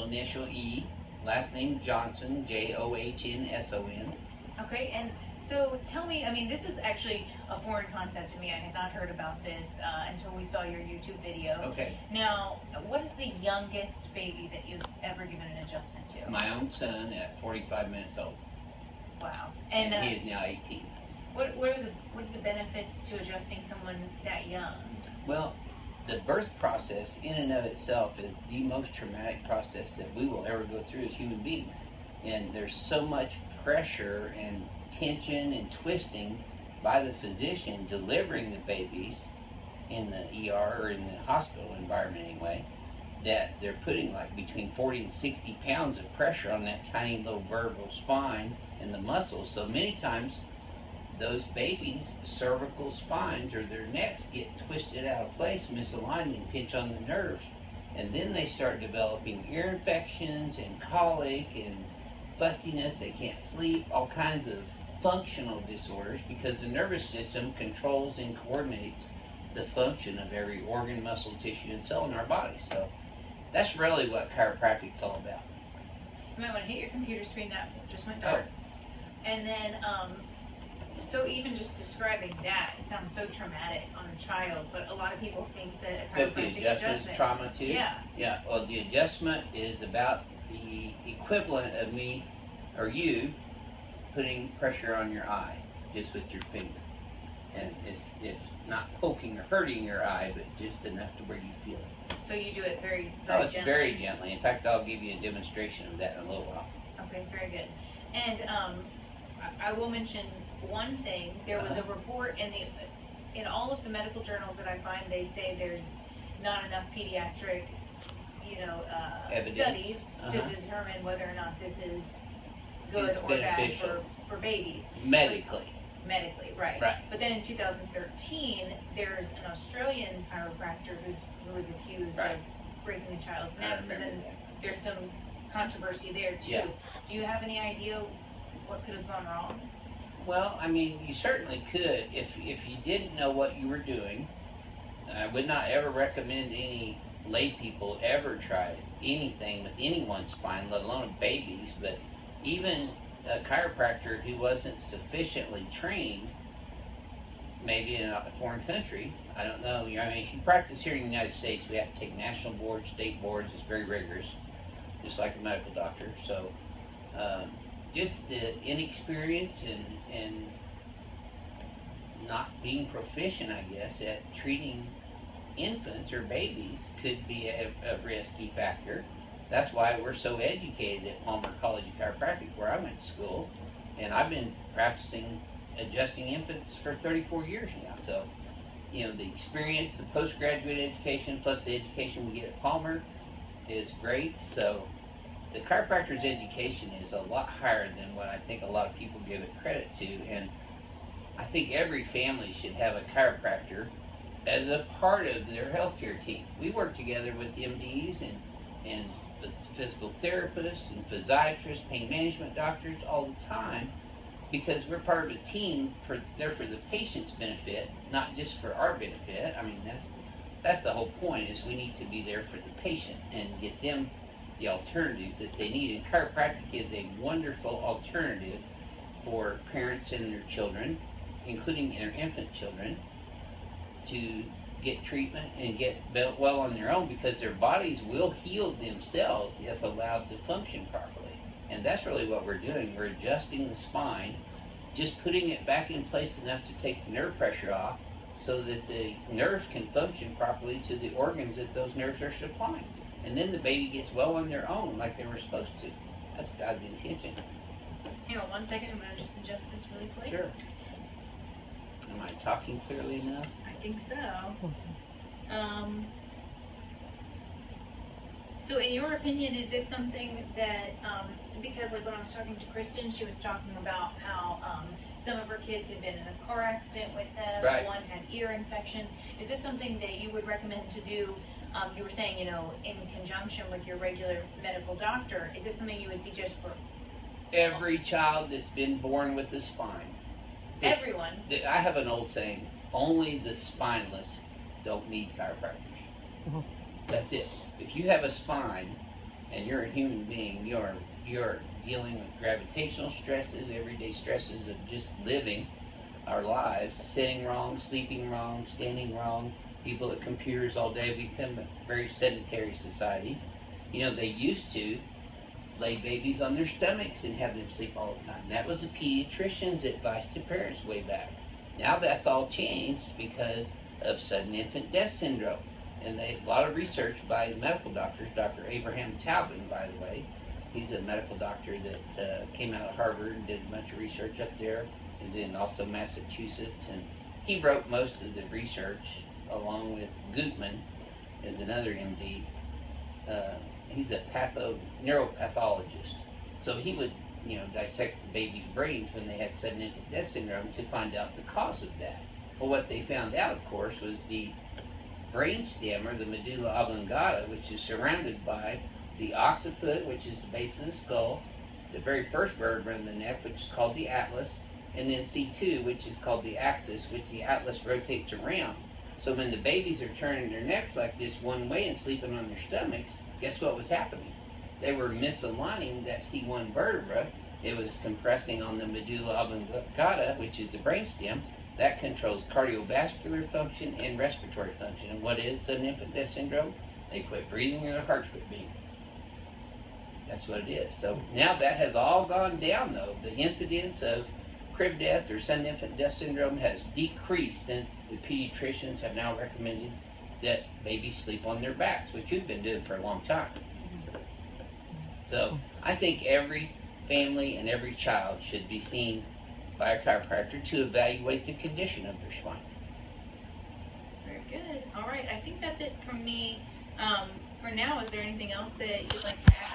initial E, last name Johnson, Johnsson. Okay, and so tell me, I mean, this is actually a foreign concept to me. I had not heard about this until we saw your YouTube video. Okay. Now, what is the youngest baby that you've ever given an adjustment to? My own son at 45 minutes old. Wow. And he is now 18. What are the benefits to adjusting someone that young? Well, the birth process in and of itself is the most traumatic process that we will ever go through as human beings. And there's so much pressure and tension and twisting by the physician delivering the babies in the ER or in the hospital environment anyway, that they're putting like between 40 and 60 pounds of pressure on that tiny little vertebral spine and the muscles. So many times those babies' cervical spines or their necks get twisted out of place, misaligned, and pinch on the nerves. And then they start developing ear infections and colic and fussiness. They can't sleep, all kinds of functional disorders, because the nervous system controls and coordinates the function of every organ, muscle, tissue, and cell in our body. So that's really what chiropractic's all about. You might want to hit your computer screen. That just went dark. And then, so even just describing that, it sounds so traumatic on a child, but a lot of people think that a But the chiropractic adjustment trauma too? Yeah. Yeah, well, the adjustment is about the equivalent of me or you putting pressure on your eye just with your finger. And it's not poking or hurting your eye, but just enough to where you feel it. So you do it very It's gently. very gently. In fact, I'll give you a demonstration of that in a little while. Okay, very good. And I will mention one thing. There was a report in all of the medical journals that I find, they say there's not enough pediatric, studies to determine whether or not this is good It's or bad beneficial. for babies. Medically. Medically, right. Right. But then in 2013, there's an Australian chiropractor who was accused of breaking the child's neck, but then there's some controversy there too. Yeah. Do you have any idea what could have gone wrong? Well, I mean, you certainly could. If you didn't know what you were doing, I would not ever recommend any lay people ever try anything with anyone's spine, let alone a baby's. But even a chiropractor who wasn't sufficiently trained, maybe in a foreign country, I don't know. I mean, if you practice here in the United States, we have to take national boards, state boards. It's very rigorous, just like a medical doctor. So just the inexperience and not being proficient, I guess, at treating infants or babies could be a risky factor. That's why we're so educated at Palmer College of Chiropractic, where I went to school, and I've been practicing adjusting infants for 34 years now. So, the experience, the postgraduate education, plus the education we get at Palmer is great. So the chiropractor's education is a lot higher than what I think a lot of people give it credit to, and I think every family should have a chiropractor as a part of their healthcare team. We work together with MDs and physical therapists and physiatrists, pain management doctors all the time, because we're part of a team there for the patient's benefit, not just for our benefit. I mean, that's the whole point, is we need to be there for the patient and get them the alternatives that they need. And chiropractic is a wonderful alternative for parents and their children, including their infant children, to get treatment and get well on their own, because their bodies will heal themselves if allowed to function properly. And that's really what we're doing. We're adjusting the spine, just putting it back in place enough to take the nerve pressure off so that the nerves can function properly to the organs that those nerves are supplying. And then the baby gets well on their own like they were supposed to. That's God's intention. Hang on 1 second. I'm going to just adjust this really quick. Sure. Am I talking clearly enough? I think so. So in your opinion, is this something that, because like when I was talking to Kristen, she was talking about how some of her kids had been in a car accident with them, right. One had ear infections. Is this something that you would recommend to do, you were saying, in conjunction with your regular medical doctor, is this something you would suggest for every child that's been born with a spine? Everyone? I have an old saying, only the spineless don't need chiropractors. That's it. If you have a spine, and you're a human being. You're dealing with gravitational stresses, everyday stresses of just living our lives, sitting wrong, sleeping wrong, standing wrong. People at computers all day. We become a very sedentary society. You know, they used to lay babies on their stomachs and have them sleep all the time. That was a pediatrician's advice to parents way back. Now that's all changed because of sudden infant death syndrome. And a lot of research by medical doctors, Dr. Abraham Taubman, by the way. He's a medical doctor that came out of Harvard and did a bunch of research up there. He's in also Massachusetts, and he wrote most of the research along with Gutman, is another MD. He's a neuropathologist. So he would, dissect the baby's brains when they had sudden infant death syndrome to find out the cause of that. Well, what they found out, of course, was the brainstem, or the medulla oblongata, which is surrounded by the occiput, which is the base of the skull, the very first vertebra in the neck, which is called the atlas, and then C2, which is called the axis, which the atlas rotates around. So when the babies are turning their necks like this one way and sleeping on their stomachs, guess what was happening? They were misaligning that C1 vertebra. It was compressing on the medulla oblongata, which is the brainstem. That controls cardiovascular function and respiratory function. And what is sudden infant death syndrome? They quit breathing and their hearts quit beating. That's what it is. So now that has all gone down, though. The incidence of crib death or sudden infant death syndrome has decreased since the pediatricians have now recommended that babies sleep on their backs, which you've been doing for a long time. So I think every family and every child should be seen by a chiropractor to evaluate the condition of their spine. Very good. All right. I think that's it from me. For now, is there anything else that you'd like to add?